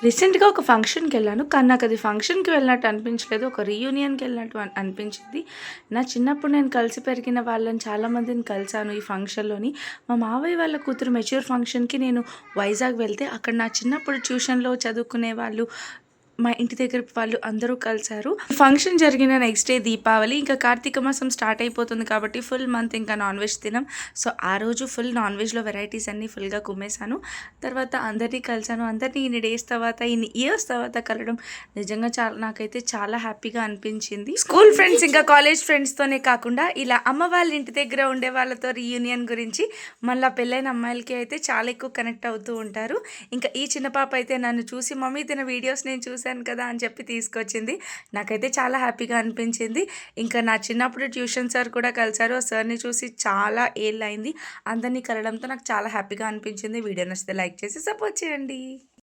రీసెంట్‌గా ఒక ఫంక్షన్‌కెళ్ళాను. కానీ నాకది ఫంక్షన్‌కి వెళ్ళినట్టు అనిపించలేదు. ఒక రీయూనియన్‌కి వెళ్ళినట్టు అనిపించింది. నా చిన్నప్పుడు నేను కలిసి పెరిగిన వాళ్ళని చాలామందిని కలిసాను ఈ ఫంక్షన్‌లోని. మా మావయ్య వాళ్ళ కూతురు మెచ్యూర్ ఫంక్షన్‌కి నేను వైజాగ్ వెళ్తే అక్కడ నా చిన్నప్పుడు ట్యూషన్‌లో చదువుకునే వాళ్ళు, మా ఇంటి దగ్గర వాళ్ళు అందరూ కలిసారు. ఫంక్షన్ జరిగిన నెక్స్ట్ డే దీపావళి. ఇంకా కార్తీక మాసం స్టార్ట్ అయిపోతుంది కాబట్టి ఫుల్ మంత్ ఇంకా నాన్ వెజ్ తినం. సో, ఆ రోజు ఫుల్ నాన్ వెజ్‌లో వెరైటీస్ అన్నీ ఫుల్‌గా కుమ్మేశాను. తర్వాత అందరినీ కలిసాను. అందరినీ ఇన్ని డేస్ తర్వాత, ఇన్ని ఇయర్స్ తర్వాత కలవడం నిజంగా నాకైతే చాలా హ్యాపీగా అనిపించింది. స్కూల్ ఫ్రెండ్స్ ఇంకా కాలేజ్ ఫ్రెండ్స్‌తోనే కాకుండా ఇలా అమ్మ వాళ్ళ ఇంటి దగ్గర ఉండే వాళ్ళతో రీయూనియన్ గురించి మళ్ళా పెళ్ళైన అమ్మాయిలకి అయితే చాలా ఎక్కువ కనెక్ట్ అవుతూ ఉంటారు. ఇంకా ఈ చిన్న పాప అయితే నన్ను చూసి మమ్మీ తిన వీడియోస్ నేను చూసాను కదా అని చెప్పి తీసుకొచ్చింది. నాకైతే చాలా హ్యాపీగా అనిపించింది. ఇంకా నా చిన్నప్పుడు ట్యూషన్ సార్ కూడా కలిసారు. ఆ సార్‌ని చూసి చాలా ఏళ్ళయింది. అందరినీ కలవడంతో నాకు చాలా హ్యాపీగా అనిపించింది. వీడియో నచ్చితే లైక్ చేసి సపోర్ట్ చేయండి.